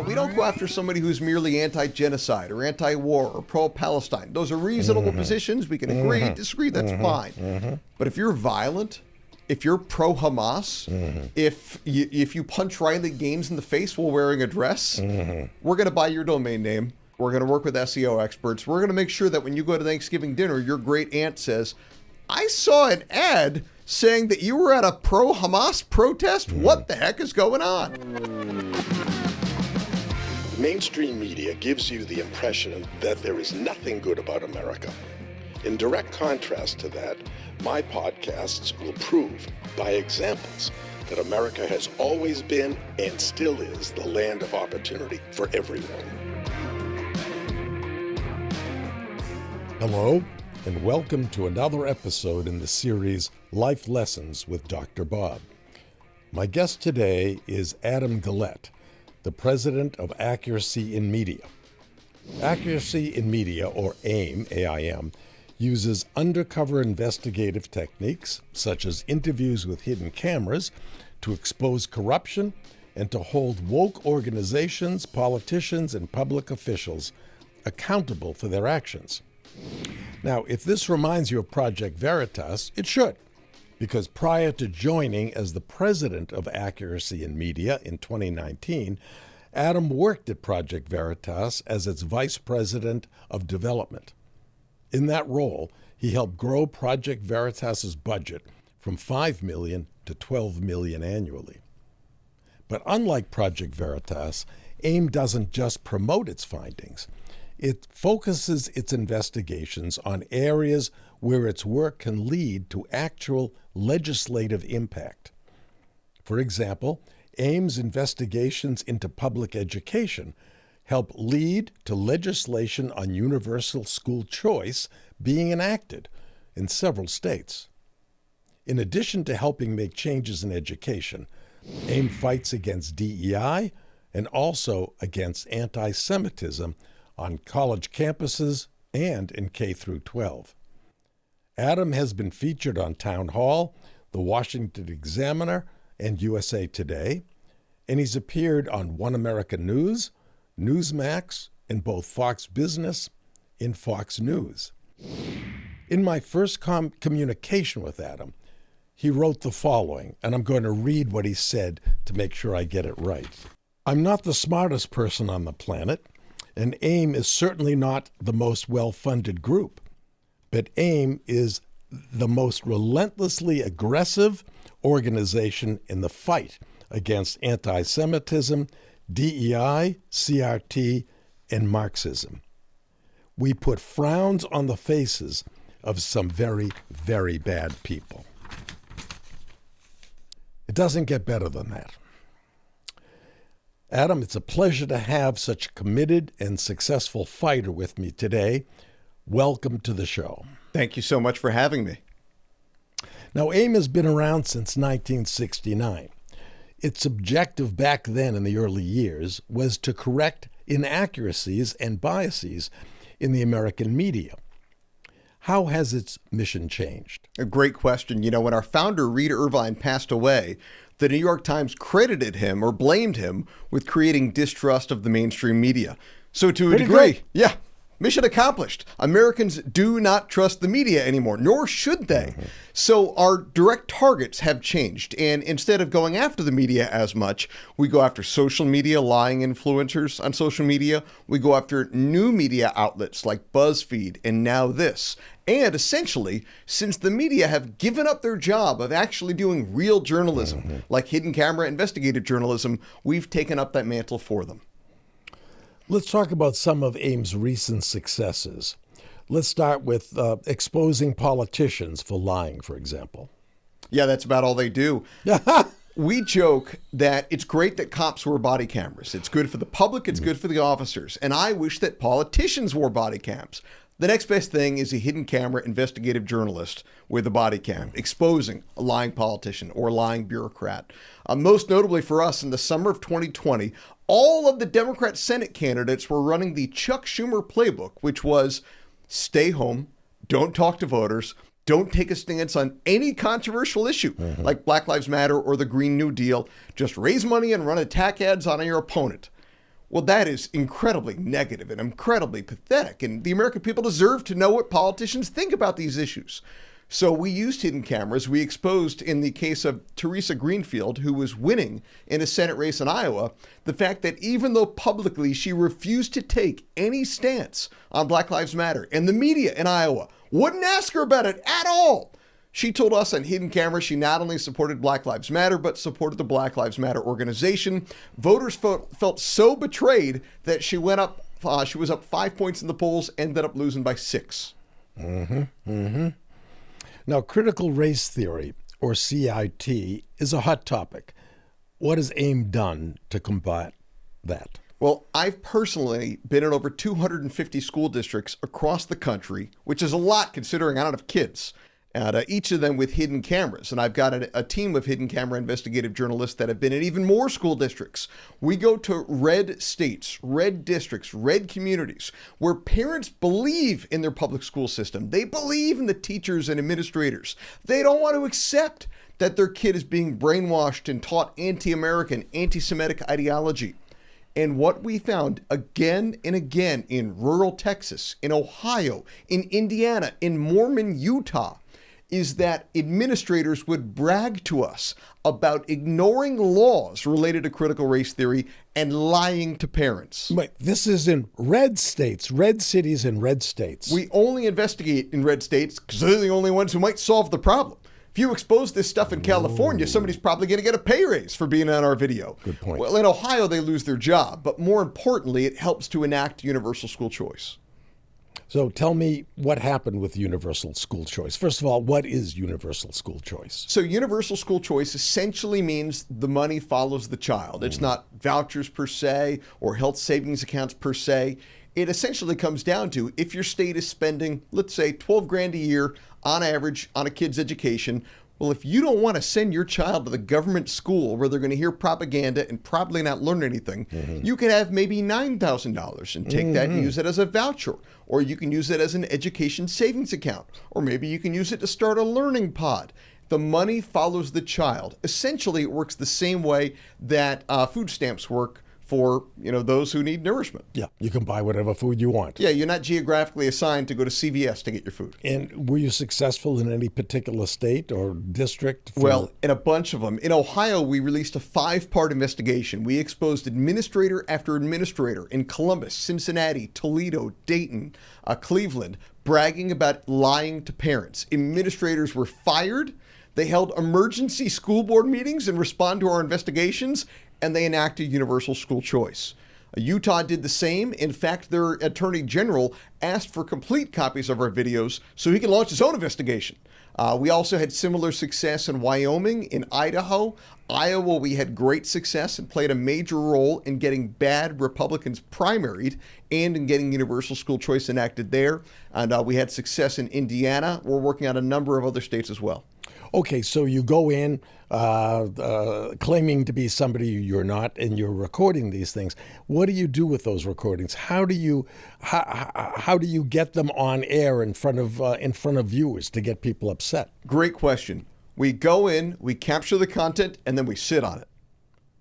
we don't go after somebody who's merely anti-genocide or anti-war or pro-Palestine. Those are reasonable positions. We can agree, disagree, that's fine. But if you're violent, if you're pro-Hamas, if you punch Riley Gaines in the face while wearing a dress, we're going to buy your domain name. We're going to work with SEO experts. We're going to make sure that when you go to Thanksgiving dinner, your great aunt says, I saw an ad saying that you were at a pro-Hamas protest. What the heck is going on? Mainstream media gives you the impression that there is nothing good about America. In direct contrast to that, my podcasts will prove by examples that America has always been and still is the land of opportunity for everyone. Hello, and welcome to another episode in the series Life Lessons with Dr. Bob. My guest today is Adam Guillette, the president of Accuracy in Media. Accuracy in Media, or AIM, A-I-M, uses undercover investigative techniques, such as interviews with hidden cameras, to expose corruption and to hold woke organizations, politicians, and public officials accountable for their actions. Now, if this reminds you of Project Veritas, it should, because prior to joining as the president of Accuracy in Media in 2019, Adam worked at Project Veritas as its vice president of development. In that role, he helped grow Project Veritas's budget from $5 million to $12 million annually. But unlike Project Veritas, AIM doesn't just promote its findings. It focuses its investigations on areas where its work can lead to actual legislative impact. For example, AIM's investigations into public education help lead to legislation on universal school choice being enacted in several states. In addition to helping make changes in education, AIM fights against DEI and also against anti-Semitism on college campuses and in K through 12. Adam has been featured on Town Hall, The Washington Examiner, and USA Today, and he's appeared on One America News, Newsmax, and both Fox Business and Fox News. In my first communication with Adam, he wrote the following, and I'm going to read what he said to make sure I get it right. I'm not the smartest person on the planet, and AIM is certainly not the most well-funded group, but AIM is the most relentlessly aggressive organization in the fight against anti-Semitism, DEI, CRT, and Marxism. We put frowns on the faces of some very, very bad people. It doesn't get better than that. Adam, it's a pleasure to have such a committed and successful fighter with me today. Welcome to the show. Thank you so much for having me. Now, AIM has been around since 1969. Its objective back then in the early years was to correct inaccuracies and biases in the American media. How has its mission changed? A great question. You know, when our founder, Reed Irvine, passed away, the New York Times credited him or blamed him with creating distrust of the mainstream media. So to a degree, mission accomplished. Americans do not trust the media anymore, nor should they. So our direct targets have changed. And instead of going after the media as much, we go after social media, lying influencers on social media. We go after new media outlets like BuzzFeed and now this. And essentially, since the media have given up their job of actually doing real journalism, like hidden camera investigative journalism, we've taken up that mantle for them. Let's talk about some of AIM's recent successes. Let's start with exposing politicians for lying, for example. Yeah, that's about all they do. We joke that it's great that cops wear body cameras. It's good for the public, it's good for the officers. And I wish that politicians wore body cams. The next best thing is a hidden camera investigative journalist with a body cam exposing a lying politician or lying bureaucrat. Most notably for us, in the summer of 2020, all of the Democrat Senate candidates were running the Chuck Schumer playbook, which was stay home, don't talk to voters, don't take a stance on any controversial issue like Black Lives Matter or the Green New Deal. Just raise money and run attack ads on your opponent. Well, that is incredibly negative and incredibly pathetic, and the American people deserve to know what politicians think about these issues. So we used hidden cameras. We exposed, in the case of Teresa Greenfield, who was winning in a Senate race in Iowa, the fact that even though publicly she refused to take any stance on Black Lives Matter, and the media in Iowa wouldn't ask her about it at all, she told us on hidden camera she not only supported Black Lives Matter, but supported the Black Lives Matter organization. Voters felt so betrayed that she went up. She was up 5 points in the polls, ended up losing by 6. Now, critical race theory, or CRT, is a hot topic. What has AIM done to combat that? Well, I've personally been in over 250 school districts across the country, which is a lot considering I don't have kids, and each of them with hidden cameras. And I've got a team of hidden camera investigative journalists that have been in even more school districts. We go to red states, red districts, red communities where parents believe in their public school system. They believe in the teachers and administrators. They don't want to accept that their kid is being brainwashed and taught anti-American, anti-Semitic ideology. And what we found again and again in rural Texas, in Ohio, in Indiana, in Mormon, Utah, is that administrators would brag to us about ignoring laws related to critical race theory and lying to parents. Wait, this is in red states, red cities in red states. We only investigate in red states because they're the only ones who might solve the problem. If you expose this stuff in California, somebody's probably going to get a pay raise for being on our video. Good point. Well, in Ohio, they lose their job. But more importantly, it helps to enact universal school choice. So tell me what happened with universal school choice. First of all, what is universal school choice? So universal school choice essentially means the money follows the child. It's not vouchers per se or health savings accounts per se. It essentially comes down to if your state is spending, let's say, $12,000 a year on average on a kid's education. Well, if you don't want to send your child to the government school where they're going to hear propaganda and probably not learn anything, you could have maybe $9,000 and take that and use it as a voucher, or you can use it as an education savings account, or maybe you can use it to start a learning pod. The money follows the child. Essentially, it works the same way that food stamps work for those who need nourishment. Yeah, you can buy whatever food you want. Yeah, you're not geographically assigned to go to CVS to get your food. And were you successful in any particular state or district? Well, in a bunch of them. In Ohio, we released a 5-part investigation. We exposed administrator after administrator in Columbus, Cincinnati, Toledo, Dayton, Cleveland, bragging about lying to parents. Administrators were fired. They held emergency school board meetings and respond to our investigations, and they enacted universal school choice. Utah did the same. In fact, their attorney general asked for complete copies of our videos so he could launch his own investigation. We also had similar success in Wyoming, in Idaho. Iowa, we had great success and played a major role in getting bad Republicans primaried and in getting universal school choice enacted there. And we had success in Indiana. We're working on a number of other states as well. Okay, so you go in claiming to be somebody you're not, and you're recording these things. What do you do with those recordings? How do you get them on air in front of viewers to get people upset? Great question. We go in, we capture the content, and then we sit on it.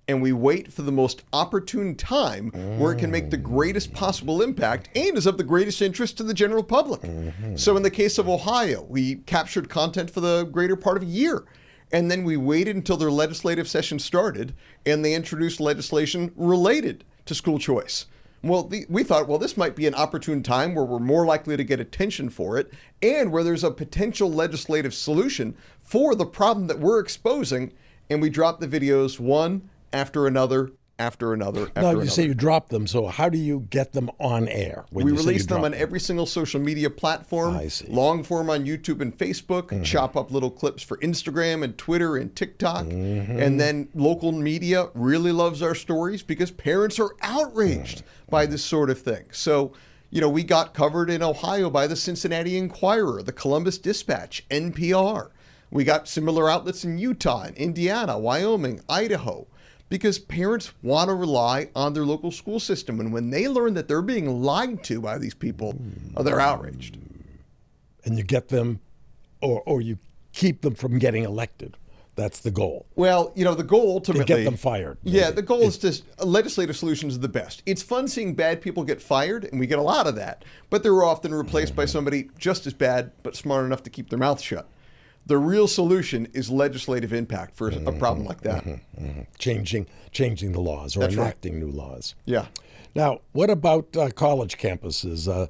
And we wait for the most opportune time where it can make the greatest possible impact and is of the greatest interest to the general public. So in the case of Ohio, we captured content for the greater part of a year. And then we waited until their legislative session started, and they introduced legislation related to school choice. Well, we thought, well, this might be an opportune time where we're more likely to get attention for it and where there's a potential legislative solution for the problem that we're exposing. And we dropped the videos one after another, after another, after another. Now, you say you drop them, so how do you get them on air? We release them on every single social media platform, long form on YouTube and Facebook, chop up little clips for Instagram and Twitter and TikTok. And then local media really loves our stories because parents are outraged by this sort of thing. So, we got covered in Ohio by the Cincinnati Enquirer, the Columbus Dispatch, NPR. We got similar outlets in Utah, and Indiana, Wyoming, Idaho. Because parents want to rely on their local school system. And when they learn that they're being lied to by these people, they're outraged. And you get them, or you keep them from getting elected. That's the goal. Well, the goal ultimately... To get them fired. Yeah, the goal is just legislative solutions are the best. It's fun seeing bad people get fired, and we get a lot of that, but they're often replaced by somebody just as bad, but smart enough to keep their mouth shut. The real solution is legislative impact for a problem like that. Changing the laws or That's enacting new laws. Yeah. Now, what about college campuses?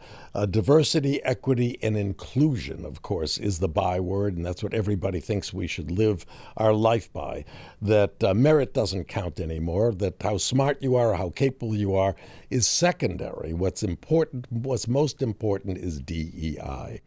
Diversity, equity, and inclusion, of course, is the byword, and that's what everybody thinks we should live our life by. That merit doesn't count anymore, that how smart you are, how capable you are is secondary. What's most important is DEI.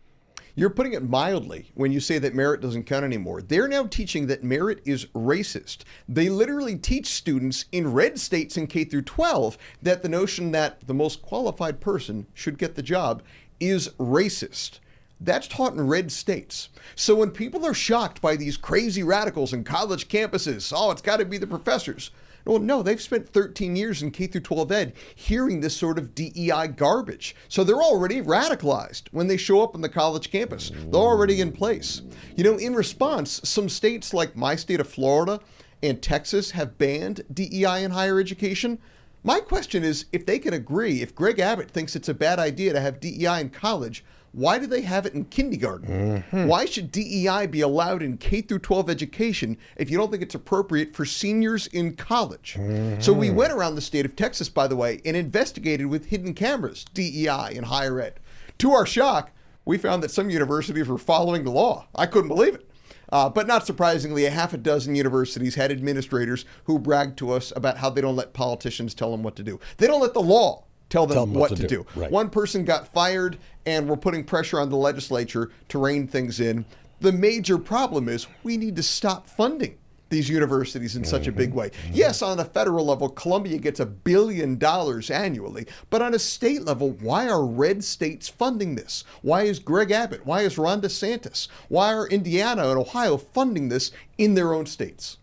You're putting it mildly when you say that merit doesn't count anymore. They're now teaching that merit is racist. They literally teach students in red states in K through 12 that the notion that the most qualified person should get the job is racist. That's taught in red states. So when people are shocked by these crazy radicals in college campuses, it's got to be the professors. Well, no, they've spent 13 years in K through 12 ed hearing this sort of DEI garbage. So they're already radicalized when they show up on the college campus. They're already in place. In response, some states like my state of Florida and Texas have banned DEI in higher education. My question is, if they can agree, if Greg Abbott thinks it's a bad idea to have DEI in college, why do they have it in kindergarten? Why should DEI be allowed in K through 12 education if you don't think it's appropriate for seniors in college? So we went around the state of Texas, by the way, and investigated with hidden cameras DEI in higher ed. To our shock, we found that some universities were following the law. I couldn't believe it. But not surprisingly, a half a dozen universities had administrators who bragged to us about how they don't let politicians tell them what to do. They don't let the law tell them what to do. Right. One person got fired, and we're putting pressure on the legislature to rein things in. The major problem is we need to stop funding these universities in such a big way. Yes, on a federal level, Columbia gets $1 billion annually, but on a state level, why are red states funding this? Why is Greg Abbott? Why is Ron DeSantis? Why are Indiana and Ohio funding this in their own states?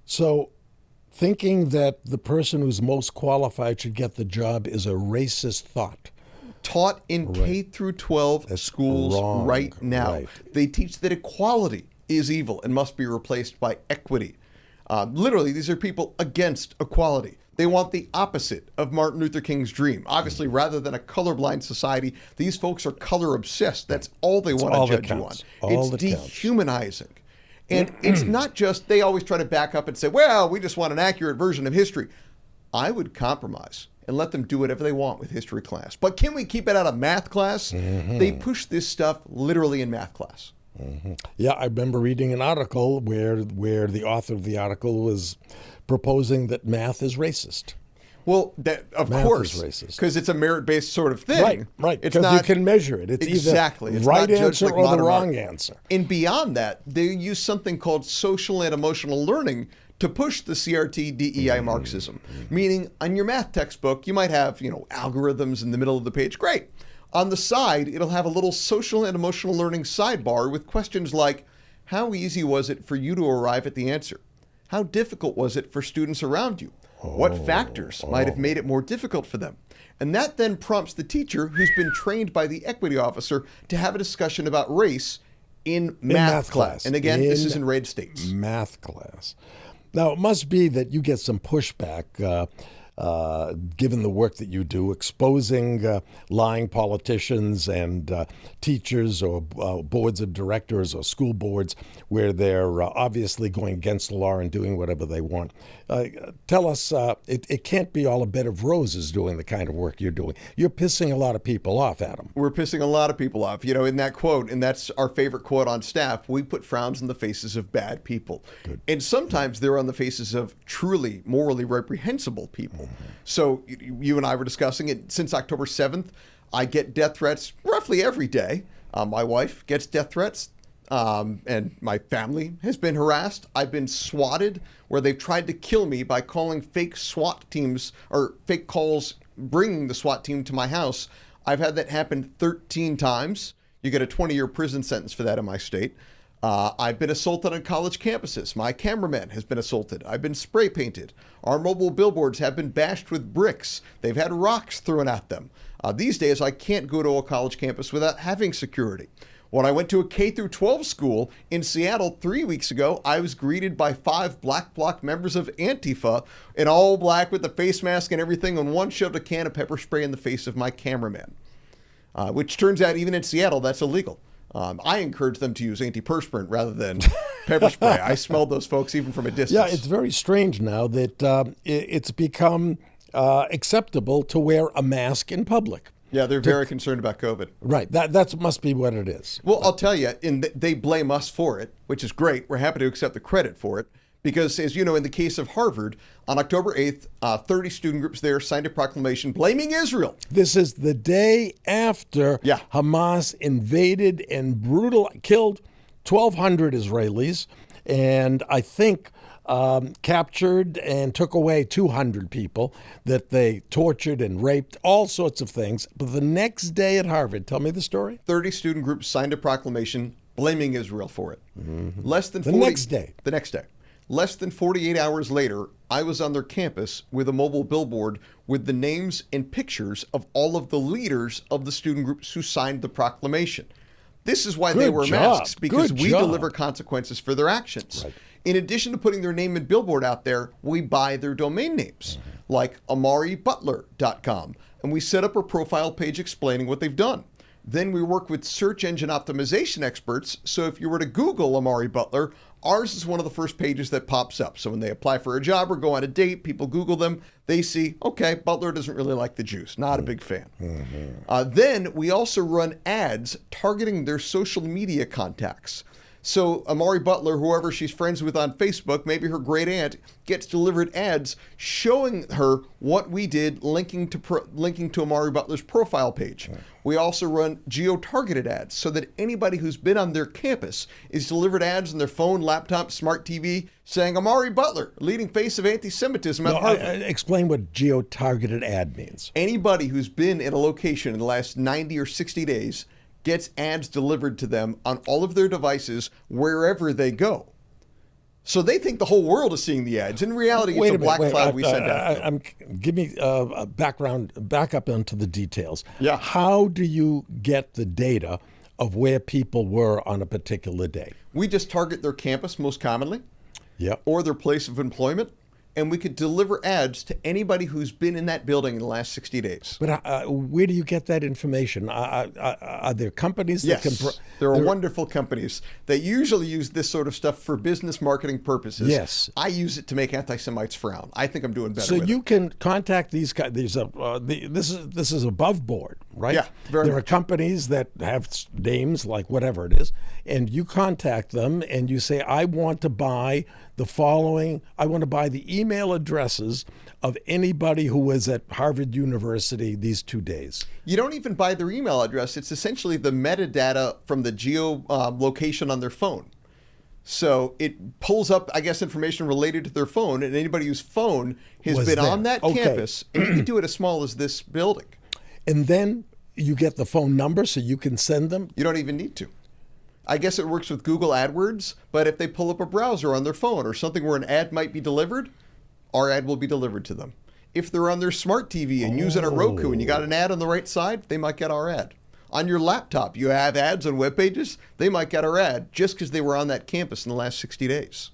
So thinking that the person who's most qualified should get the job is a racist thought. Taught in K through 12 schools right now. Right. They teach that equality is evil and must be replaced by equity. Literally, these are people against equality. They want the opposite of Martin Luther King's dream. Obviously, rather than a colorblind society, these folks are color obsessed. That's all they want to judge you on. It's dehumanizing. And it's not just, they always try to back up and say, well, we just want an accurate version of history. I would compromise and let them do whatever they want with history class. But can we keep it out of math class? They push this stuff literally in math class. Yeah, I remember reading an article where the author of the article was proposing that math is racist. Well, that of course, because it's a merit-based sort of thing. Right. Because you can measure it. It's exactly either it's right not answer like or the wrong answer. And beyond that, they use something called social and emotional learning to push the CRT, DEI, Marxism. Meaning, on your math textbook, you might have algorithms in the middle of the page. Great. On the side, it'll have a little social and emotional learning sidebar with questions like, how easy was it for you to arrive at the answer? How difficult was it for students around you? What factors might have made it more difficult for them? And that then prompts the teacher, who's been trained by the equity officer, to have a discussion about race in math class. And again, this is in red states. Math class. Now, it must be that you get some pushback given the work that you do, exposing lying politicians and teachers or boards of directors or school boards where they're obviously going against the law and doing whatever they want. Tell us, it can't be all a bed of roses doing the kind of work you're doing. You're pissing a lot of people off, Adam. We're pissing a lot of people off. In that quote, and that's our favorite quote on staff, we put frowns on the faces of bad people. Good. And sometimes they're on the faces of truly morally reprehensible people. So you and I were discussing it. Since October 7th, I get death threats roughly every day. My wife gets death threats, and my family has been harassed. I've been swatted where they've tried to kill me by calling fake SWAT teams or fake calls, bringing the SWAT team to my house. I've had that happen 13 times. You get a 20-year prison sentence for that in my state. I've been assaulted on college campuses. My cameraman has been assaulted. I've been spray painted. Our mobile billboards have been bashed with bricks. They've had rocks thrown at them. These days, I can't go to a college campus without having security. When I went to a K through 12 school in Seattle 3 weeks ago, I was greeted by 5 Black Bloc members of Antifa in all black with the face mask and everything, and one shoved a can of pepper spray in the face of my cameraman, which turns out even in Seattle, that's illegal. I encourage them to use antiperspirant rather than pepper spray. I smelled those folks even from a distance. Yeah, it's very strange now that it's become acceptable to wear a mask in public. Yeah, they're very concerned about COVID. Right. That must be what it is. Well, I'll tell you, they blame us for it, which is great. We're happy to accept the credit for it. Because, as you know, in the case of Harvard, on October 8th, 30 student groups there signed a proclamation blaming Israel. This is the day after Hamas invaded and killed 1,200 Israelis, and I think captured and took away 200 people that they tortured and raped, all sorts of things. But the next day at Harvard, tell me the story. 30 student groups signed a proclamation blaming Israel for it. Mm-hmm. The next day. Less than 48 hours later, I was on their campus with a mobile billboard with the names and pictures of all of the leaders of the student groups who signed the proclamation. This is why they wear masks, because we deliver consequences for their actions. Right. In addition to putting their name and billboard out there, we buy their domain names, like amaributler.com, and we set up a profile page explaining what they've done. Then we work with search engine optimization experts, so if you were to Google Amari Butler, ours is one of the first pages that pops up. So when they apply for a job or go on a date, people Google them, they see, okay, Butler doesn't really like the Jews, not a big fan. Mm-hmm. Then we also run ads targeting their social media contacts. So Amari Butler, whoever she's friends with on Facebook, maybe her great aunt, gets delivered ads showing her what we did, linking to Amari Butler's profile page. We also run geo-targeted ads so that anybody who's been on their campus is delivered ads on their phone, laptop, smart TV saying, Amari Butler, leading face of anti-Semitism at Harvard. Explain what geo-targeted ad means. Anybody who's been in a location in the last 90 or 60 days gets ads delivered to them on all of their devices wherever they go. So they think the whole world is seeing the ads. In reality, it's a black cloud we send out. Give me a back up into the details. Yeah. How do you get the data of where people were on a particular day? We just target their campus most commonly, yeah, or their place of employment, and we could deliver ads to anybody who's been in that building in the last 60 days. But where do you get that information? Are there companies that can... There are wonderful companies that usually use this sort of stuff for business marketing purposes. Yes. I use it to make anti-Semites frown. I think I'm doing better with it. So you can contact these guys. This is above board, right? Yeah, very There much. are companies that have names like whatever it is, and you contact them and you say, I want to buy the following. I want to buy the email addresses of anybody who was at Harvard University these 2 days. You don't even buy their email address. It's essentially the metadata from the geo location on their phone. So it pulls up, I guess, information related to their phone, and anybody whose phone has been on that campus, and you can do it as small as this building. And then you get the phone number so you can send them? You don't even need to. I guess it works with Google AdWords, but if they pull up a browser on their phone or something where an ad might be delivered, our ad will be delivered to them. If they're on their smart TV and using a Roku and you got an ad on the right side, they might get our ad. On your laptop, you have ads on web pages, they might get our ad just because they were on that campus in the last 60 days.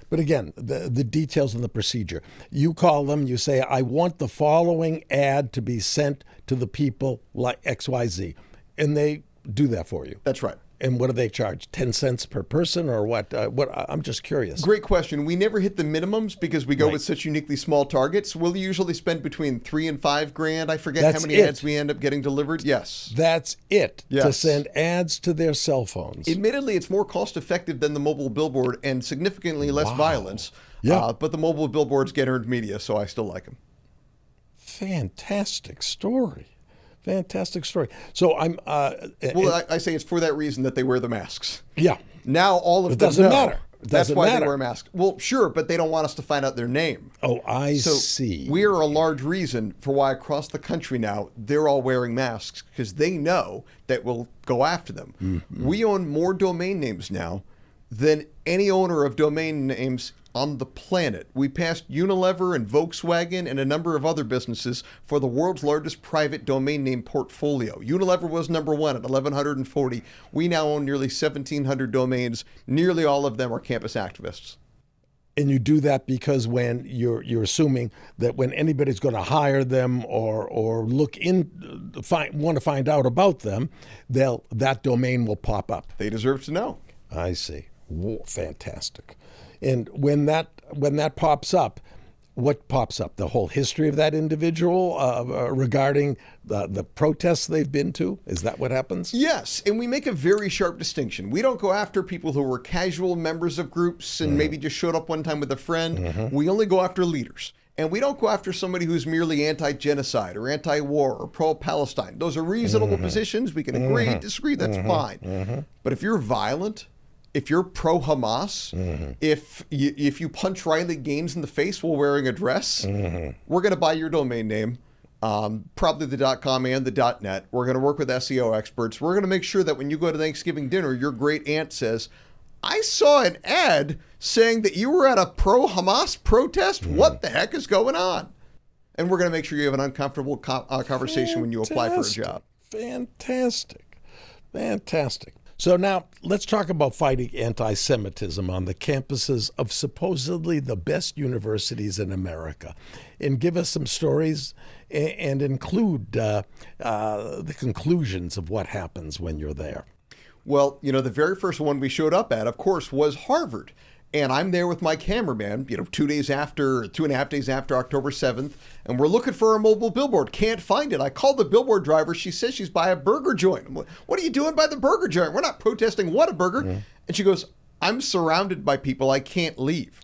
But again, the details of the procedure. You call them, you say, I want the following ad to be sent to the people like XYZ. And they do that for you. That's right. And what do they charge? 10 cents per person or what? I'm just curious. Great question. We never hit the minimums because we go with such uniquely small targets. We'll usually spend between $3,000 and $5,000. I forget how many ads we end up getting delivered. Yes. That's it. Yes. To send ads to their cell phones. Admittedly, it's more cost effective than the mobile billboard and significantly less violence. Yeah. But the mobile billboards get earned media, so I still like them. Fantastic story. Fantastic story. So I'm. I say it's for that reason that they wear the masks. Yeah. Now all of them doesn't know. matter. That's why they wear masks. Well, sure, but they don't want us to find out their name. Oh, I see. We are a large reason for why across the country now they're all wearing masks because they know that we'll go after them. Mm-hmm. We own more domain names now than any owner of domain names on the planet. We passed Unilever and Volkswagen and a number of other businesses for the world's largest private domain name portfolio. Unilever was number one at 1,140. We now own nearly 1,700 domains. Nearly all of them are campus activists. And you do that because when you're assuming that when anybody's going to hire them or want to find out about them, that domain will pop up. They deserve to know. I see. Whoa, fantastic. And when that pops up, what pops up? The whole history of that individual regarding the protests they've been to? Is that what happens? Yes, and we make a very sharp distinction. We don't go after people who were casual members of groups and maybe just showed up one time with a friend. We only go after leaders. And we don't go after somebody who's merely anti-genocide or anti-war or pro-Palestine. Those are reasonable positions. We can agree, disagree, that's fine. But if you're violent, if you're pro-Hamas, if you punch Riley Gaines in the face while wearing a dress, we're going to buy your domain name, probably the .com and the .net. We're going to work with SEO experts. We're going to make sure that when you go to Thanksgiving dinner, your great aunt says, I saw an ad saying that you were at a pro-Hamas protest. What the heck is going on? And we're going to make sure you have an uncomfortable conversation when you apply for a job. Fantastic. So now let's talk about fighting anti-Semitism on the campuses of supposedly the best universities in America. And give us some stories and include the conclusions of what happens when you're there. Well, the very first one we showed up at, of course, was Harvard. And I'm there with my cameraman, 2.5 days after October 7th, and we're looking for a mobile billboard. Can't find it. I called the billboard driver. She says she's by a burger joint. I'm like, what are you doing by the burger joint? We're not protesting Whataburger. And she goes, I'm surrounded by people. I can't leave.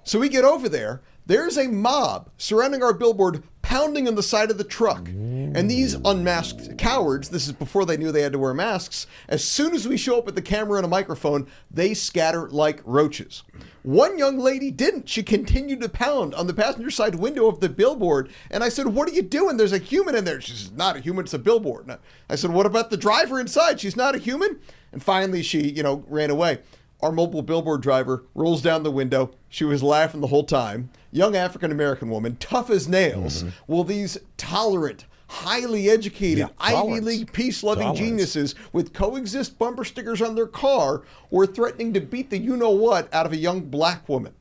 So we get over there. There's a mob surrounding our billboard, pounding on the side of the truck. And these unmasked cowards, this is before they knew they had to wear masks, as soon as we show up with the camera and a microphone, they scatter like roaches. One young lady didn't. She continued to pound on the passenger side window of the billboard. And I said, what are you doing? There's a human in there. She says, not a human, it's a billboard. And I said, what about the driver inside? She's not a human? And finally she, ran away. Our mobile billboard driver rolls down the window. She was laughing the whole time. Young African-American woman, tough as nails. Well, these tolerant, highly educated, Ivy League peace-loving geniuses with coexist bumper stickers on their car were threatening to beat the you-know-what out of a young black woman.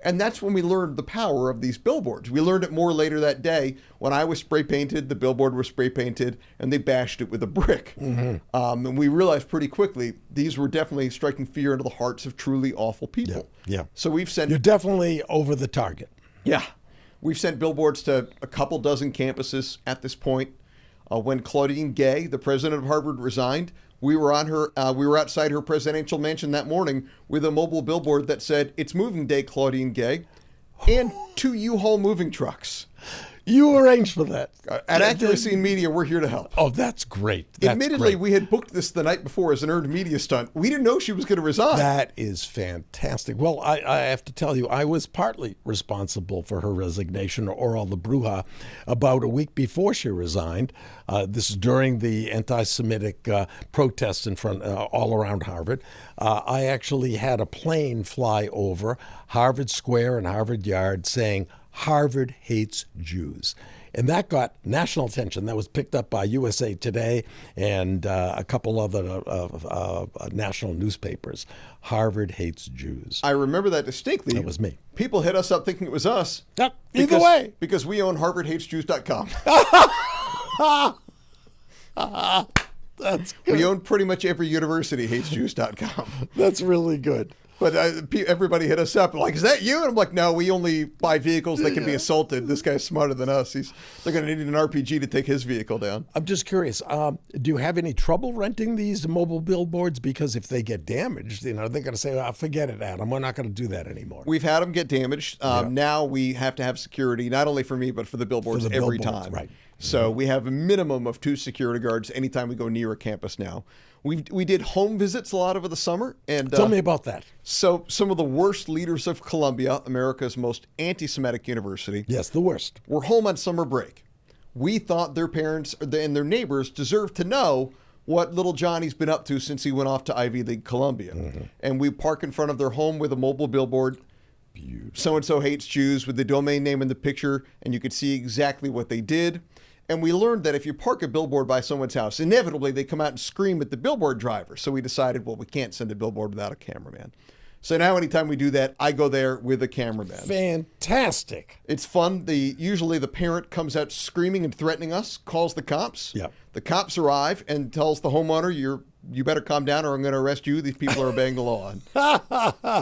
And that's when we learned the power of these billboards. We learned it more later that day when I was spray-painted, the billboard was spray-painted, and they bashed it with a brick. And we realized pretty quickly these were definitely striking fear into the hearts of truly awful people. So we've sent... You're definitely over the target. Yeah. We've sent billboards to a couple dozen campuses at this point. When Claudine Gay, the president of Harvard, resigned, we were outside her presidential mansion that morning with a mobile billboard that said, "It's moving day, Claudine Gay," and 2 U-Haul moving trucks. You arranged for that. At Accuracy in Media, we're here to help. Oh, that's great. Admittedly, we had booked this the night before as an earned media stunt. We didn't know she was going to resign. That is fantastic. Well, I have to tell you, I was partly responsible for her resignation or all the brouhaha about a week before she resigned. This is during the anti-Semitic protests in front, all around Harvard. I actually had a plane fly over Harvard Square and Harvard Yard saying, Harvard hates Jews. And that got national attention. That was picked up by USA Today and a couple other national newspapers. Harvard hates Jews. I remember that distinctly. That was me. People hit us up thinking it was us. Yep. Either way. Because we own HarvardHatesJews.com. That's good. We own pretty much every university, HatesJews.com. That's really good. But everybody hit us up like, is that you? And I'm like, no, we only buy vehicles that can be assaulted. This guy's smarter than us. They're going to need an RPG to take his vehicle down. I'm just curious. Do you have any trouble renting these mobile billboards? Because if they get damaged, they're going to say, forget it, Adam. We're not going to do that anymore. We've had them get damaged. Now we have to have security, not only for me, but for the billboards every time. Right. So we have a minimum of 2 security guards anytime we go near a campus now. We did home visits a lot over the summer. And tell me about that. So some of the worst leaders of Columbia, America's most anti-Semitic university. Yes, the worst. Were home on summer break. We thought their parents and their neighbors deserved to know what little Johnny's been up to since he went off to Ivy League Columbia. And we park in front of their home with a mobile billboard. Beautiful. So-and-so hates Jews with the domain name in the picture, and you could see exactly what they did. And we learned that if you park a billboard by someone's house, inevitably they come out and scream at the billboard driver. So we decided, well, we can't send a billboard without a cameraman. So now anytime we do that, I go there with a cameraman. Fantastic. It's fun. Usually the parent comes out screaming and threatening us, calls the cops. Yep. The cops arrive and tells the homeowner, you better calm down or I'm going to arrest you. These people are obeying the law.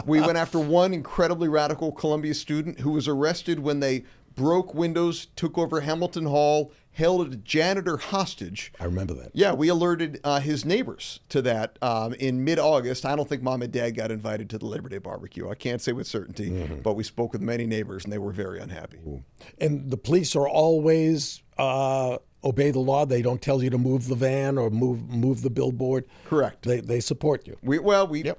We went after one incredibly radical Columbia student who was arrested when they broke windows, took over Hamilton Hall, held a janitor hostage. I remember that. Yeah, we alerted his neighbors to that in mid-August. I don't think Mom and Dad got invited to the Labor Day barbecue. I can't say with certainty, but we spoke with many neighbors, and they were very unhappy. Ooh. And the police are always obey the law. They don't tell you to move the van or move the billboard. Correct. They support you. We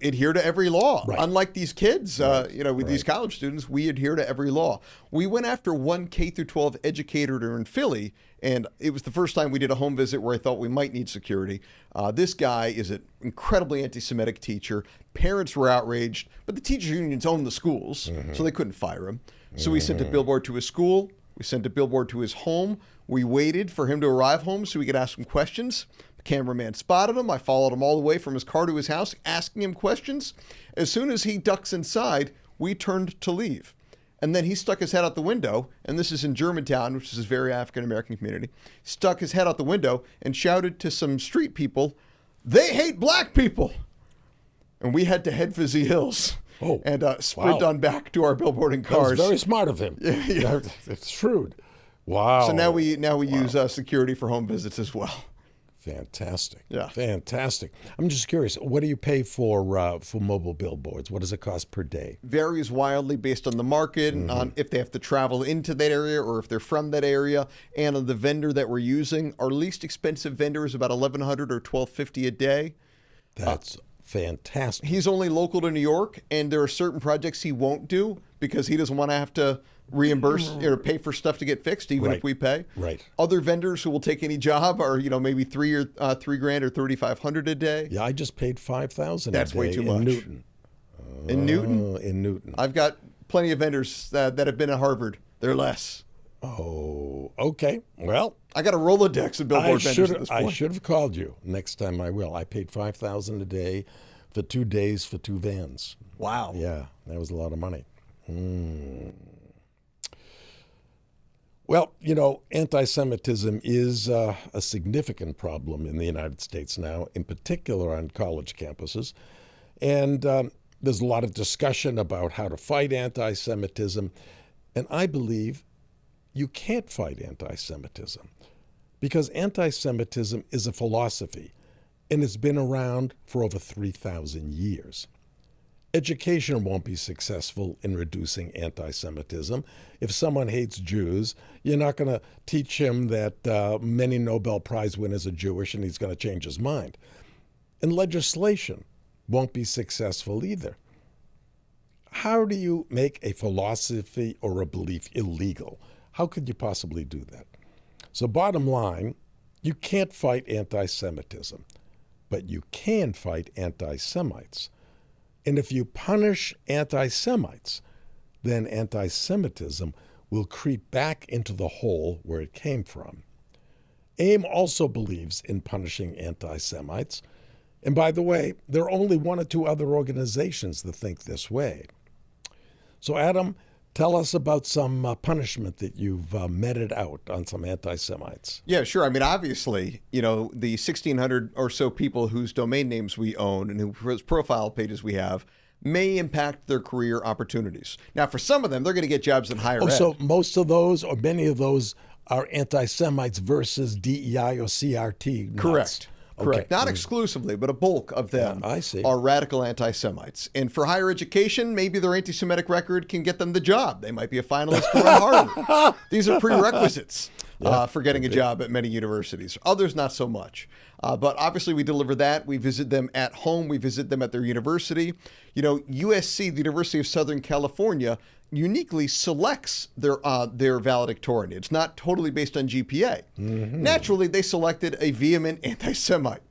adhere to every law. Right. Unlike these kids, with these college students, we adhere to every law. We went after one K through 12 educator in Philly, and it was the first time we did a home visit where I thought we might need security. This guy is an incredibly anti-Semitic teacher. Parents were outraged, but the teachers unions own the schools, so they couldn't fire him. So we sent a billboard to his school. We sent a billboard to his home. We waited for him to arrive home so we could ask him questions. The cameraman spotted him. I followed him all the way from his car to his house, asking him questions. As soon as he ducks inside, we turned to leave. And then he stuck his head out the window, and this is in Germantown, which is a very African-American community, stuck his head out the window and shouted to some street people, "They hate black people!" And we had to head for Z Hills. And sprint on back to our billboarding cars. That was very smart of him. Yeah. It's shrewd. Wow. So now we use security for home visits as well. Fantastic. Yeah. Fantastic. I'm just curious, what do you pay for mobile billboards? What does it cost per day? Varies wildly based on the market, and on if they have to travel into that area or if they're from that area, and on the vendor that we're using. Our least expensive vendor is about $1,100 or $1,250 a day. That's fantastic. He's only local to New York, and there are certain projects he won't do because he doesn't want to have to reimburse or pay for stuff to get fixed, even if we pay. Right. Other vendors who will take any job are, maybe $3,000 or $3,500 a day. Yeah, I just paid $5,000 a day. That's way too much. In Newton. In Newton? In Newton. I've got plenty of vendors that have been at Harvard. They're less. Oh, okay. Well, I got a Rolodex of billboard vendors at this point. I should have called you. Next time I will. I paid $5,000 a day for 2 days for 2 vans. Wow. Yeah, that was a lot of money. Well, anti-Semitism is a significant problem in the United States now, in particular on college campuses. And there's a lot of discussion about how to fight anti-Semitism. And I believe you can't fight anti-Semitism because anti-Semitism is a philosophy, and it's been around for over 3,000 years. Education won't be successful in reducing anti-Semitism. If someone hates Jews, you're not going to teach him that many Nobel Prize winners are Jewish and he's going to change his mind. And legislation won't be successful either. How do you make a philosophy or a belief illegal? How could you possibly do that? So bottom line, you can't fight anti-Semitism, but you can fight anti-Semites. And if you punish anti-Semites, then anti-Semitism will creep back into the hole where it came from. AIM also believes in punishing anti-Semites. And by the way, there are only 1 or 2 other organizations that think this way. So Adam, tell us about some punishment that you've meted out on some anti-Semites. Yeah, sure. I mean, obviously, the 1,600 or so people whose domain names we own and whose profile pages we have may impact their career opportunities. Now, for some of them, they're going to get jobs in higher ed. So most of those or many of those are anti-Semites versus DEI or CRT nuts. Correct. Correct. Okay. Not exclusively, but a bulk of them I see. are radical anti-Semites. And for higher education, maybe their anti-Semitic record can get them the job. They might be a finalist for Harvard. These are prerequisites for getting a job at many universities. Others, not so much. But obviously, we deliver that. We visit them at home. We visit them at their university. USC, the University of Southern California, uniquely selects their valedictorian. It's not totally based on GPA. Naturally, they selected a vehement anti-Semite.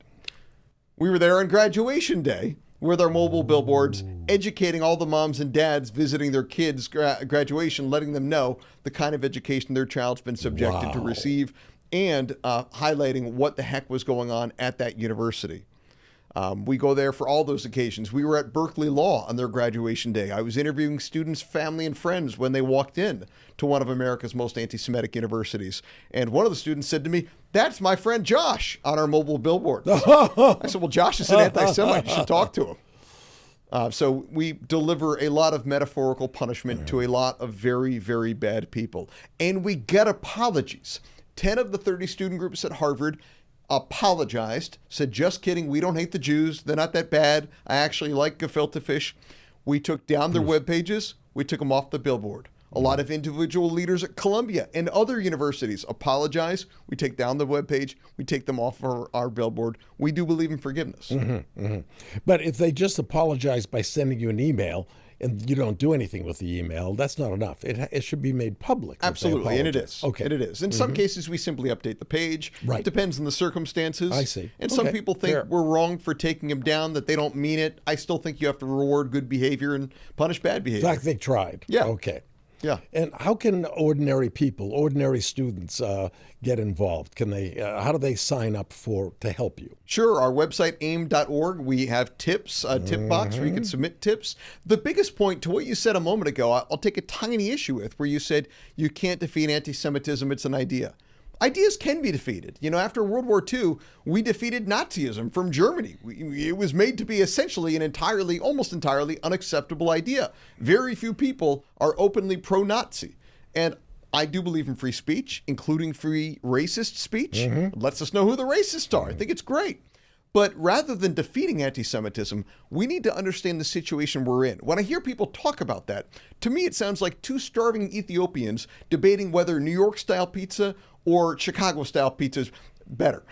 We were there on graduation day, with our mobile billboards, educating all the moms and dads visiting their kids' graduation, letting them know the kind of education their child's been subjected to receive, and highlighting what the heck was going on at that university. We go there for all those occasions. We were at Berkeley Law on their graduation day. I was interviewing students, family, and friends when they walked in to one of America's most anti-Semitic universities. And one of the students said to me, "That's my friend Josh on our mobile billboard." I said, "Well, Josh is an anti-Semite. You should talk to him." So we deliver a lot of metaphorical punishment to a lot of very, very bad people. And we get apologies. 10 of the 30 student groups at Harvard apologized, said, "Just kidding, we don't hate the Jews. They're not that bad. I actually like gefilte fish." We took down their web pages. We took them off the billboard. A lot of individual leaders at Columbia and other universities apologize. We take down the web page. We take them off our billboard. We do believe in forgiveness. But if they just apologize by sending you an email and you don't do anything with the email, that's not enough. It should be made public. Absolutely, and it is. Okay. And it is. In some cases, we simply update the page. Right. It depends on the circumstances. I see. And some people think we're wrong for taking them down, that they don't mean it. I still think you have to reward good behavior and punish bad behavior. In fact, they tried. Yeah. Okay. Yeah. And how can ordinary people, ordinary students, get involved? Can they? How do they sign up to help you? Sure. Our website, aim.org, we have tips, a tip box where you can submit tips. The biggest point to what you said a moment ago, I'll take a tiny issue with, where you said you can't defeat anti-Semitism, it's an idea. Ideas can be defeated. You know, after World War II, we defeated Nazism from Germany. It was made to be essentially an almost entirely unacceptable idea. Very few people are openly pro-Nazi. And I do believe in free speech, including free racist speech. It lets us know who the racists are. I think it's great. But rather than defeating anti-Semitism, we need to understand the situation we're in. When I hear people talk about that, to me it sounds like two starving Ethiopians debating whether New York-style pizza or Chicago-style pizza is better.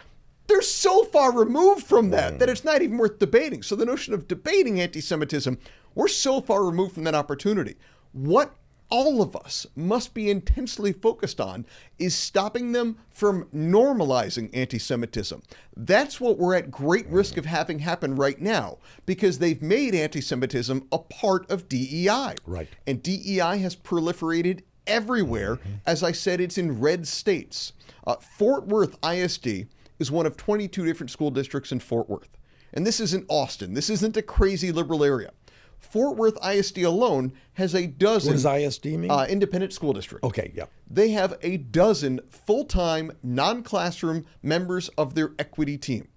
They're so far removed from that it's not even worth debating. So the notion of debating anti-Semitism, we're so far removed from that opportunity. What all of us must be intensely focused on is stopping them from normalizing anti-Semitism. That's what we're at great risk of having happen right now, because they've made anti-Semitism a part of DEI. Right. And DEI has proliferated everywhere. As I said, it's in red states. Fort Worth ISD is one of 22 different school districts in Fort Worth. And this isn't Austin. This isn't a crazy liberal area. Fort Worth ISD alone has a dozen. What does ISD mean? Independent School District. Okay, yeah. They have a dozen full-time, non-classroom members of their equity team.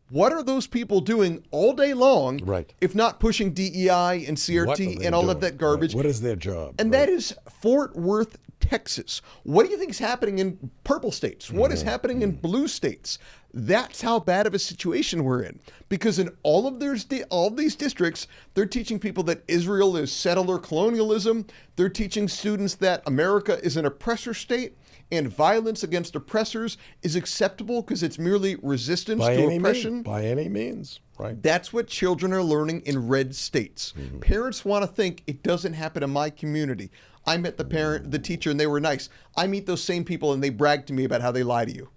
What are those people doing all day long, if not pushing DEI and CRT and all of that garbage? What is their job? And that is Fort Worth, Texas. What do you think is happening in purple states? What is happening in blue states? That's how bad of a situation we're in. Because in all of these districts, they're teaching people that Israel is settler colonialism. They're teaching students that America is an oppressor state, and violence against oppressors is acceptable because it's merely resistance to oppression. By any means, right. That's what children are learning in red states. Parents want to think it doesn't happen in my community. I met the teacher, and they were nice. I meet those same people, and they brag to me about how they lie to you.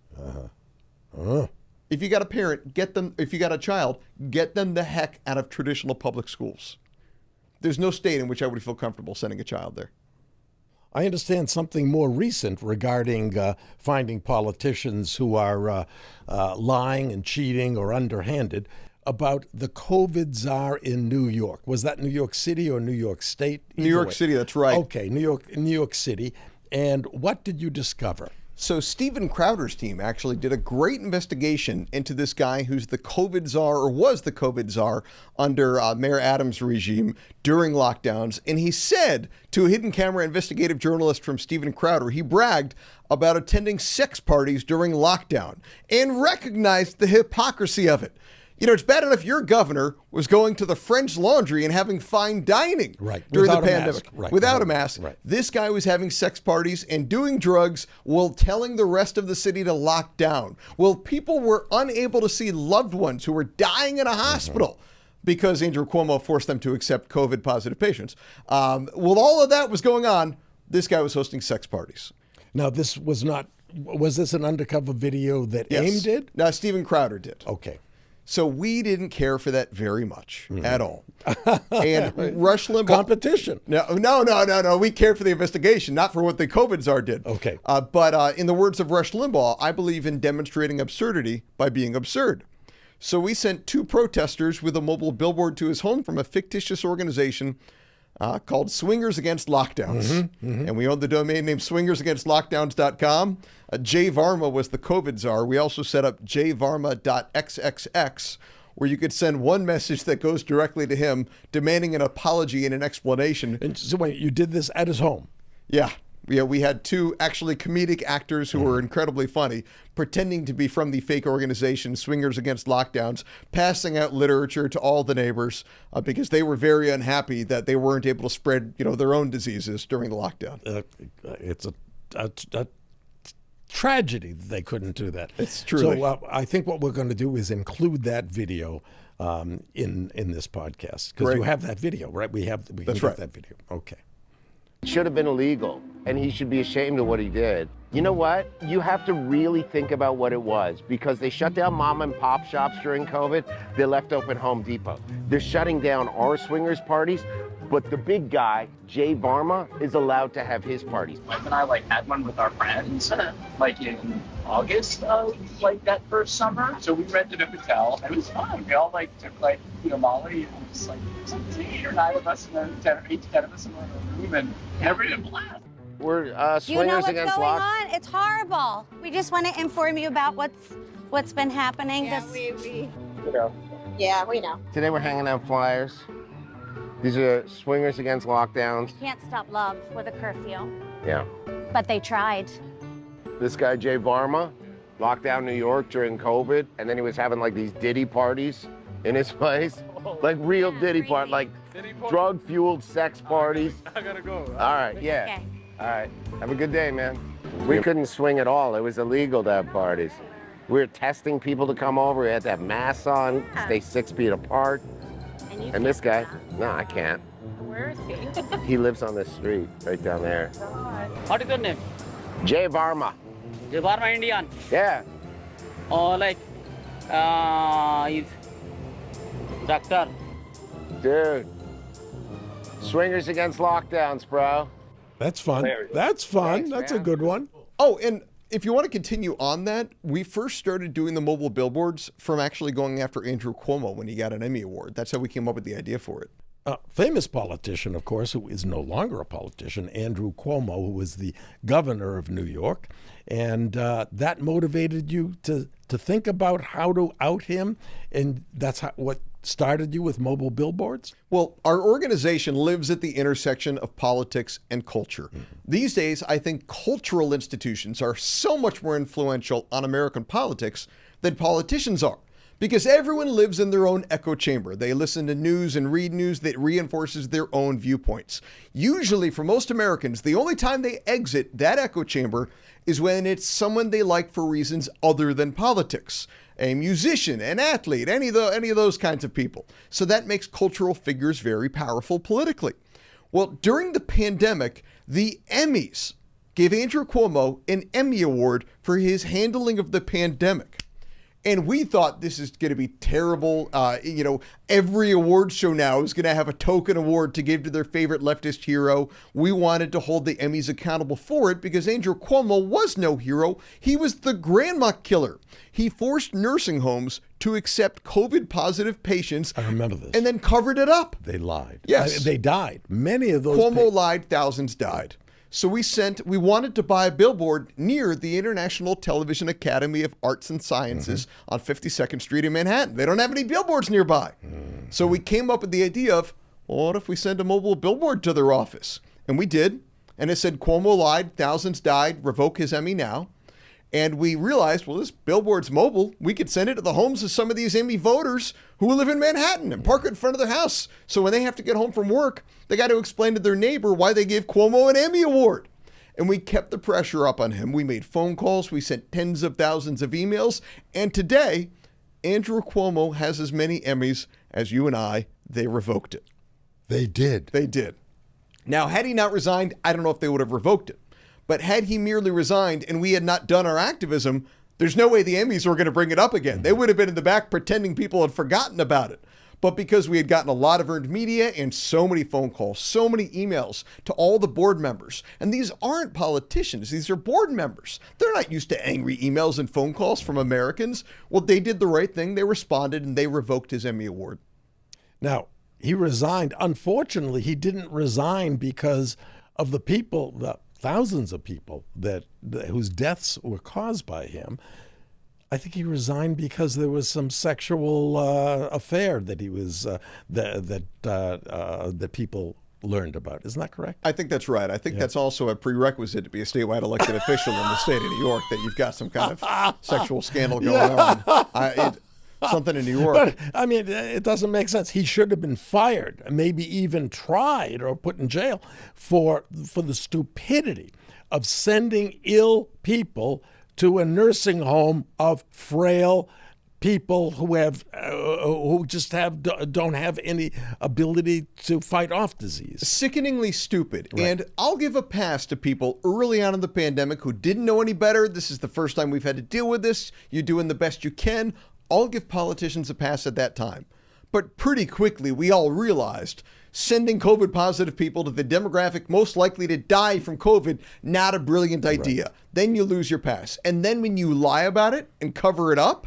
If you got a parent, if you got a child, get them the heck out of traditional public schools. There's no state in which I would feel comfortable sending a child there. I understand something more recent regarding finding politicians who are lying and cheating or underhanded about the COVID czar in New York. Was that New York City or New York State? New York City, that's right. Okay, New York City. And what did you discover? So Steven Crowder's team actually did a great investigation into this guy who's the COVID czar, or was the COVID czar, under Mayor Adams' regime during lockdowns. And he said to a hidden camera investigative journalist from Steven Crowder, he bragged about attending sex parties during lockdown and recognized the hypocrisy of it. You know, it's bad enough your governor was going to the French Laundry and having fine dining during the pandemic without a mask. This guy was having sex parties and doing drugs while telling the rest of the city to lock down. Well, people were unable to see loved ones who were dying in a hospital because Andrew Cuomo forced them to accept COVID positive patients. While all of that was going on, this guy was hosting sex parties. Now, was this an undercover video that AIM did? No, Steven Crowder did. Okay. So we didn't care for that very much at all. And Rush Limbaugh... Competition. No. We cared for the investigation, not for what the COVID czar did. Okay. But in the words of Rush Limbaugh, I believe in demonstrating absurdity by being absurd. So we sent 2 protesters with a mobile billboard to his home from a fictitious organization called Swingers Against Lockdowns. And we owned the domain name swingersagainstlockdowns.com. Jay Varma was the COVID czar. We also set up jvarma.xxx, where you could send one message that goes directly to him, demanding an apology and an explanation. And so wait, you did this at his home? Yeah. We had 2 actually comedic actors who were incredibly funny, pretending to be from the fake organization Swingers Against Lockdowns, passing out literature to all the neighbors because they were very unhappy that they weren't able to spread, their own diseases during the lockdown. It's a tragedy that they couldn't do that. It's true. So I think what we're going to do is include that video in this podcast, because you have that video, right? We can get that video. Okay. It should have been illegal, and he should be ashamed of what he did. You know what? You have to really think about what it was, because they shut down mom and pop shops during COVID. They left open Home Depot. They're shutting down our swingers parties, but the big guy, Jay Varma, is allowed to have his parties. Mike and I had one with our friends, in August of that first summer. So we rented a hotel. It was fun. We all took Molly, and it was 8 or 9 of us, and then 10 of us in one room, and everybody had a blast. We're swingers you know what's against going on? It's horrible. We just want to inform you about what's been happening. Yeah, we know. Today we're hanging out flyers. These are swingers against lockdowns. Can't stop love with a curfew. Yeah. But they tried. This guy, Jay Varma, locked down New York during COVID, and then he was having these Diddy parties in his place. Real Diddy parties, drug-fueled sex parties. I gotta go. All right, yeah. Okay. All right. Have a good day, man. We couldn't swing at all. It was illegal to have parties. We were testing people to come over. We had to have masks on, stay 6 feet apart. And this guy, no, I can't. Where is he? He lives on this street right down there. What is your name? Jay Varma. Jay Varma, Indian. Yeah. He's doctor. Dude. Swingers against lockdowns, bro. That's fun. That's fun. Thanks, That's man. a good one. Oh, and if you want to continue on that, we first started doing the mobile billboards from actually going after Andrew Cuomo when he got an Emmy Award. That's how we came up with the idea for it. Famous politician, of course, who is no longer a politician, Andrew Cuomo, who was the governor of New York. And that motivated you to think about how to out him. And that's what started you with mobile billboards? Well, our organization lives at the intersection of politics and culture. These days, I think cultural institutions are so much more influential on American politics than politicians are, because everyone lives in their own echo chamber. They listen to news and read news that reinforces their own viewpoints. Usually, for most Americans, the only time they exit that echo chamber is when it's someone they like for reasons other than politics. A musician, an athlete, any of those kinds of people. So that makes cultural figures very powerful politically. Well, during the pandemic, the Emmys gave Andrew Cuomo an Emmy Award for his handling of the pandemic. And we thought this is going to be terrible. Every award show now is going to have a token award to give to their favorite leftist hero. We wanted to hold the Emmys accountable for it because Andrew Cuomo was no hero. He was the grandma killer. He forced nursing homes to accept COVID-positive patients. I remember this. And then covered it up. They lied. Yes. They died. Many of those Cuomo lied, thousands died. So we wanted to buy a billboard near the International Television Academy of Arts and Sciences on 52nd Street in Manhattan. They don't have any billboards nearby. So we came up with the idea of, well, what if we send a mobile billboard to their office? And we did. And it said, Cuomo lied, thousands died, revoke his Emmy now. And we realized, well, this billboard's mobile. We could send it to the homes of some of these Emmy voters who live in Manhattan and park it in front of their house. So when they have to get home from work, they got to explain to their neighbor why they gave Cuomo an Emmy Award. And we kept the pressure up on him. We made phone calls. We sent tens of thousands of emails. And today, Andrew Cuomo has as many Emmys as you and I. They revoked it. They did. They did. Now, had he not resigned, I don't know if they would have revoked it. But had he merely resigned and we had not done our activism, There's no way the Emmys were going to bring it up again. They would have been in the back pretending people had forgotten about it. But because we had gotten a lot of earned media and so many phone calls, so many emails to all the board members, and these aren't politicians, these are board members. They're not used to angry emails and phone calls from Americans. Well, they did the right thing. They responded and they revoked his Emmy Award. Now, he resigned. Unfortunately, he didn't resign because of the people, the thousands of people whose deaths were caused by him. I think he resigned because there was some sexual affair that he was that people learned about. Isn't that correct? I think that's right. I think that's also a prerequisite to be a statewide elected official in the state of New York, that you've got some kind of sexual scandal going on. Something in New York. But, I mean, it doesn't make sense. He should have been fired, maybe even tried or put in jail for the stupidity of sending ill people to a nursing home of frail people who just don't have any ability to fight off disease. Sickeningly stupid. Right. And I'll give a pass to people early on in the pandemic who didn't know any better. This is the first time we've had to deal with this. You're doing the best you can. I'll give politicians a pass at that time. But pretty quickly, we all realized sending COVID positive people to the demographic most likely to die from COVID, not a brilliant idea. Right. Then you lose your pass. And then when you lie about it and cover it up,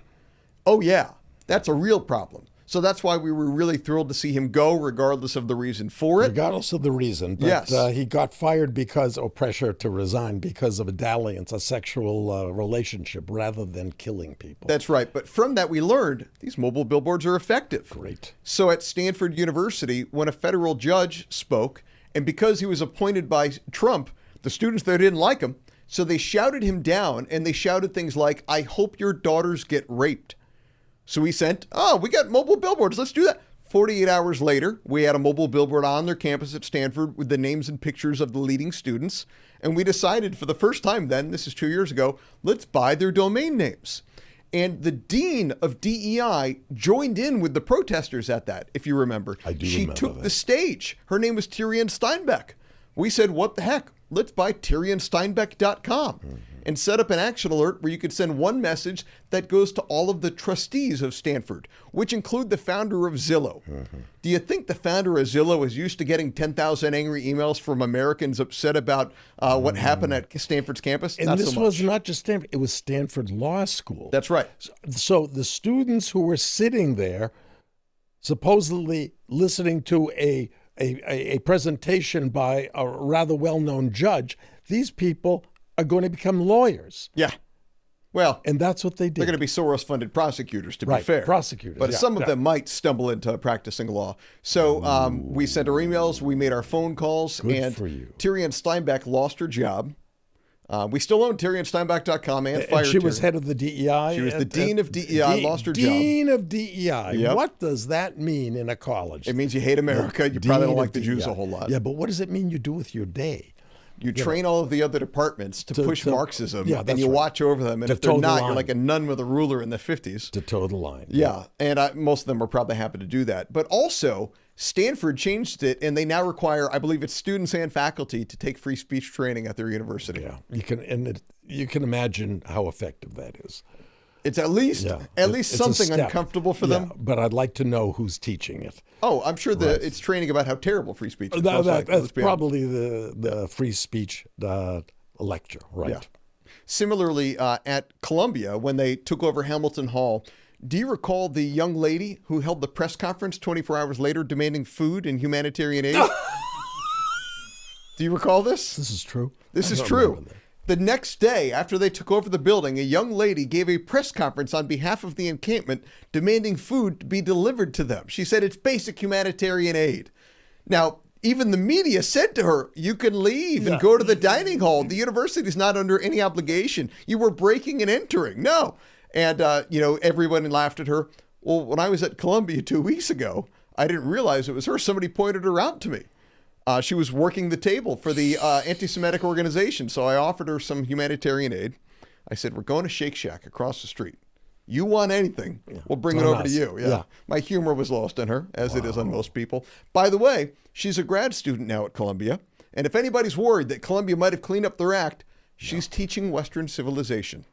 oh yeah, that's a real problem. So that's why we were really thrilled to see him go, regardless of the reason for it. Regardless of the reason. But yes. He got fired or pressure to resign because of a dalliance, a sexual relationship, rather than killing people. That's right. But from that, we learned these mobile billboards are effective. Great. So at Stanford University, when a federal judge spoke, and because he was appointed by Trump, the students there didn't like him, so they shouted him down, and they shouted things like, "I hope your daughters get raped." So we sent, we got mobile billboards. Let's do that. 48 hours later, we had a mobile billboard on their campus at Stanford with the names and pictures of the leading students. And we decided for the first time then, this is 2 years ago, let's buy their domain names. And the dean of DEI joined in with the protesters at that, if you remember. I do She remember took that. the stage. Her name was Tyrion Steinbeck. We said, what the heck? Let's buy TyrionSteinbeck.com. And set up an action alert where you could send one message that goes to all of the trustees of Stanford, which include the founder of Zillow. Do you think the founder of Zillow is used to getting 10,000 angry emails from Americans upset about what happened at Stanford's campus? And not this so much. was not just Stanford, it was Stanford Law School. That's right. So the students who were sitting there, supposedly listening to a presentation by a rather well-known judge, these people are going to become lawyers. Yeah. Well, And that's what they did. they're going to be Soros-funded prosecutors, to be Right, fair. prosecutors, But yeah, some of yeah. them might stumble into practicing law. So we sent our emails, we made our phone calls, Good and for you. Tyrion Steinbeck lost her job. We still own TyrionSteinbeck.com and fired And she was Tyrion. head of the DEI. She was the dean of DEI, lost her job. Dean of DEI. Yep. What does that mean in a college? It means you hate America. You Dean probably don't of like the Jews DEI. a whole lot. Yeah, but what does it mean you do with your day? You train all of the other departments to push Marxism, yeah, and that's you right. watch over them. And To if they're toe the not, you're line. like a nun with a ruler in the 50s. To toe the line. Yeah, and most of them are probably happy to do that. But also, Stanford changed it, and they now require, I believe it's students and faculty, to take free speech training at their university. Yeah, you can imagine how effective that is. It's at least It's a something step. uncomfortable for Yeah, them. but I'd like to know who's teaching it. Oh, I'm sure Right. it's training about how terrible free speech is. Most likely. That's Let's be honest. probably the free speech lecture, right? Yeah. Similarly, at Columbia, when they took over Hamilton Hall, do you recall the young lady who held the press conference 24 hours later demanding food and humanitarian aid? Do you recall this? This is true. This I is don't true. remember that. The next day, after they took over the building, a young lady gave a press conference on behalf of the encampment demanding food to be delivered to them. She said it's basic humanitarian aid. Now, even the media said to her, you can leave and go to the dining hall. The university is not under any obligation. You were breaking and entering. No. And, everyone laughed at her. Well, when I was at Columbia 2 weeks ago, I didn't realize it was her. Somebody pointed her out to me. She was working the table for the anti-Semitic organization, so I offered her some humanitarian aid. I said, we're going to Shake Shack across the street. You want anything, we'll bring it On over to us. you. Yeah. My humor was lost on her, as it is on most people. By the way, she's a grad student now at Columbia, and if anybody's worried that Columbia might have cleaned up their act, she's teaching Western civilization.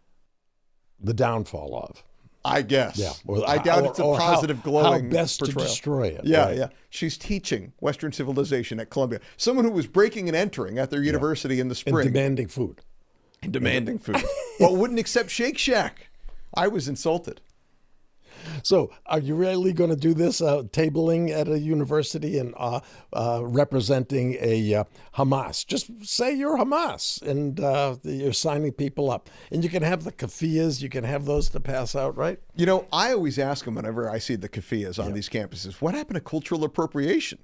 the downfall of. I guess. Yeah. I doubt it's a positive glowing how best portrayal. to destroy it. Yeah, right. yeah. She's teaching Western civilization at Columbia. Someone who was breaking and entering at their university in the spring. And demanding food. And demanding food. But wouldn't accept Shake Shack. I was insulted. So are you really going to do this, tabling at a university and representing a Hamas? Just say you're Hamas and you're signing people up. And you can have the keffiyehs, you can have those to pass out, right? You know, I always ask them whenever I see the keffiyehs on these campuses, what happened to cultural appropriation?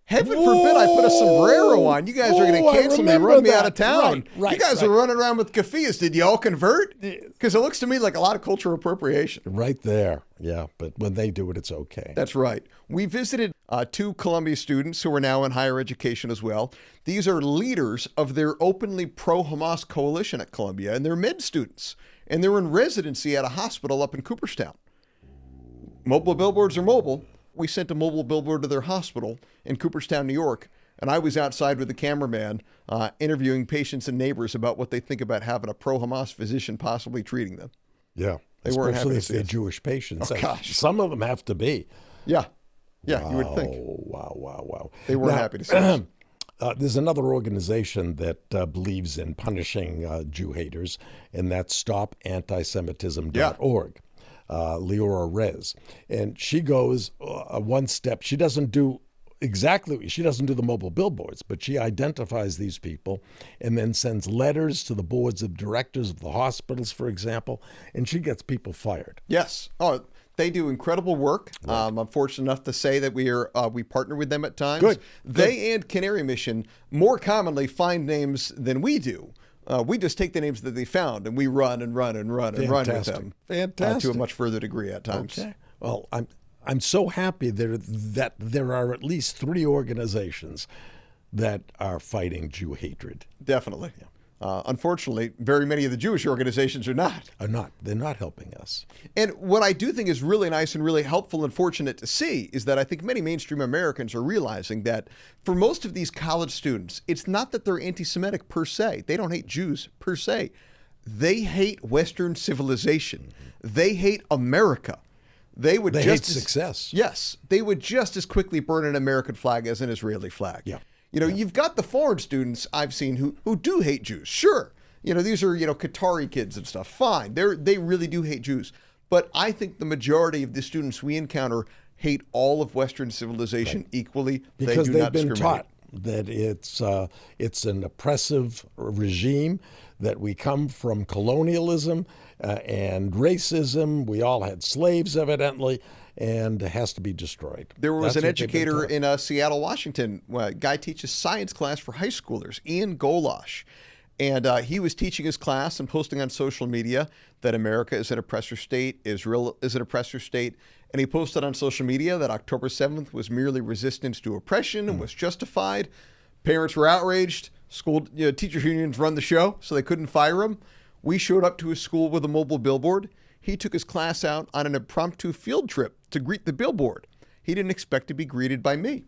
Heaven forbid I put a sombrero on. You guys are going to cancel me, run me out of town. Right, you guys are running around with keffiyehs. Did you all convert? Because it looks to me like a lot of cultural appropriation. Right there. Yeah, but when they do it, it's okay. That's right. We visited 2 Columbia students who are now in higher education as well. These are leaders of their openly pro-Hamas coalition at Columbia, and they're med students. And they're in residency at a hospital up in Cooperstown. Mobile billboards are mobile. We sent a mobile billboard to their hospital in Cooperstown, New York, and I was outside with the cameraman interviewing patients and neighbors about what they think about having a pro-Hamas physician possibly treating them. Yeah, They weren't happy especially to if see they're us. Jewish patients. Oh, gosh. Some of them have to be. Yeah, you would think. Wow. They weren't happy to see us. There's another organization that believes in punishing Jew haters, and that's StopAntisemitism.org. Leora Rez. And she goes one step. She doesn't do the mobile billboards, but she identifies these people and then sends letters to the boards of directors of the hospitals, for example, and she gets people fired. Yes. Oh, they do incredible work. Right. I'm fortunate enough to say that we partner with them at times. Good. They and Canary Mission more commonly find names than we do. We just take the names that they found and we run with them. Fantastic. To a much further degree at times. Okay. Well, I'm so happy that there are at least 3 organizations that are fighting Jew hatred. Definitely. Yeah. Unfortunately, very many of the Jewish organizations are not. They're not helping us. And what I do think is really nice and really helpful and fortunate to see is that I think many mainstream Americans are realizing that for most of these college students, it's not that they're anti-Semitic per se. They don't hate Jews per se. They hate Western civilization. They hate America. They hate success. Yes. They would just as quickly burn an American flag as an Israeli flag. Yeah. You've got the foreign students I've seen who do hate Jews. Sure. These are, Qatari kids and stuff. Fine. They really do hate Jews. But I think the majority of the students we encounter hate all of Western civilization equally. Because they've been taught that it's an oppressive regime, that we come from colonialism and racism. We all had slaves, evidently, and it has to be destroyed. There was an educator in Seattle, Washington. A guy teaches science class for high schoolers, Ian Golash. And he was teaching his class and posting on social media that America is an oppressor state, Israel is an oppressor state. And he posted on social media that October 7th was merely resistance to oppression and was justified. Parents were outraged. Teachers unions run the show, so they couldn't fire him. We showed up to his school with a mobile billboard. He took his class out on an impromptu field trip to greet the billboard. He didn't expect to be greeted by me.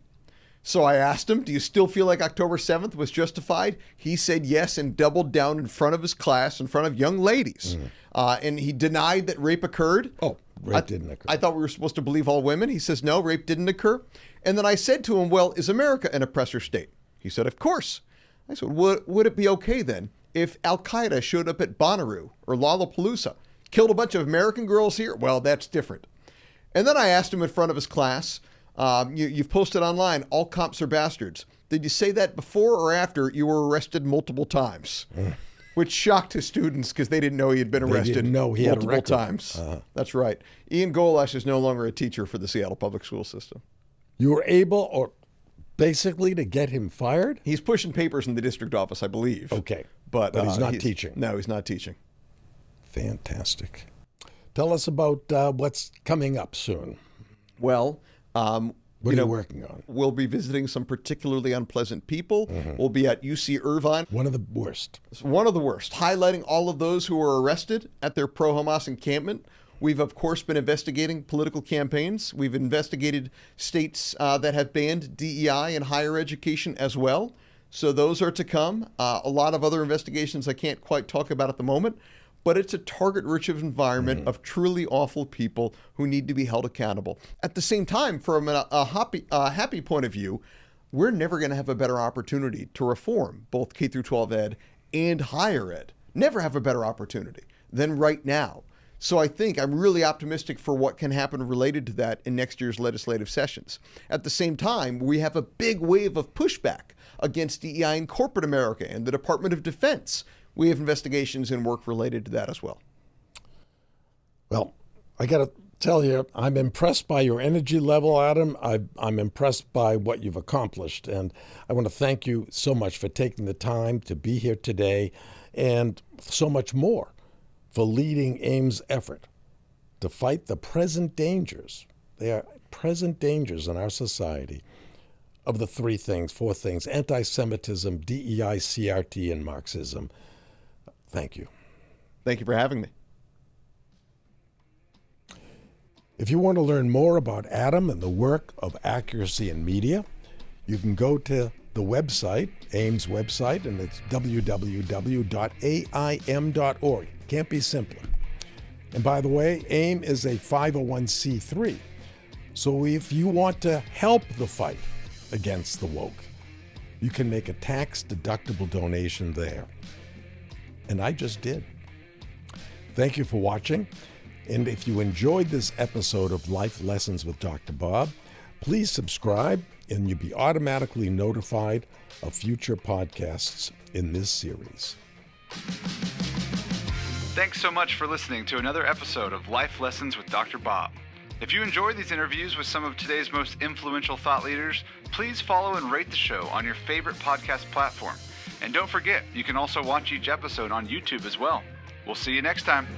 So I asked him, do you still feel like October 7th was justified? He said yes and doubled down in front of his class, in front of young ladies. And he denied that rape occurred. Oh, rape didn't occur. I thought we were supposed to believe all women. He says, no, rape didn't occur. And then I said to him, well, is America an oppressor state? He said, of course. I said, would it be okay then if Al-Qaeda showed up at Bonnaroo or Lollapalooza, killed a bunch of American girls here? Well, that's different. And then I asked him in front of his class, you've posted online, all cops are bastards. Did you say that before or after you were arrested multiple times? Which shocked his students because they didn't know he had been arrested didn't know he had a multiple record. times. That's right. Ian Golash is no longer a teacher for the Seattle public school system. You were able, or basically, to get him fired? He's pushing papers in the district office, I believe. Okay. But he's not teaching. No, he's not teaching. Fantastic. Tell us about what's coming up soon. Well, what are you working on? We'll be visiting some particularly unpleasant people. We'll be at UC Irvine. One of the worst. One of the worst, highlighting all of those who were arrested at their pro-Hamas encampment. We've, of course, been investigating political campaigns. We've investigated states that have banned DEI in higher education as well. So those are to come. A lot of other investigations I can't quite talk about at the moment. but it's a target-rich environment of truly awful people who need to be held accountable. At the same time, from a happy point of view, we're never going to have a better opportunity to reform both K through 12 ed and higher ed. Never have a better opportunity than right now. So I think I'm really optimistic for what can happen related to that in next year's legislative sessions. At the same time, we have a big wave of pushback against DEI in corporate America and the Department of Defense. We have investigations and work related to that as well. Well, I got to tell you, I'm impressed by your energy level, Adam. I'm impressed by what you've accomplished. And I want to thank you so much for taking the time to be here today, and so much more for leading AIM's effort to fight the present dangers. They are present dangers in our society of the four things: anti-Semitism, DEI, CRT, and Marxism. Thank you. Thank you for having me. If you want to learn more about Adam and the work of Accuracy in Media, you can go to the website, AIM's website, and it's www.aim.org. Can't be simpler. And by the way, AIM is a 501c3. So if you want to help the fight against the woke, you can make a tax-deductible donation there. And I just did. Thank you for watching. And if you enjoyed this episode of Life Lessons with Dr. Bob, please subscribe and you'll be automatically notified of future podcasts in this series. Thanks so much for listening to another episode of Life Lessons with Dr. Bob. If you enjoyed these interviews with some of today's most influential thought leaders, please follow and rate the show on your favorite podcast platform. And don't forget, you can also watch each episode on YouTube as well. We'll see you next time.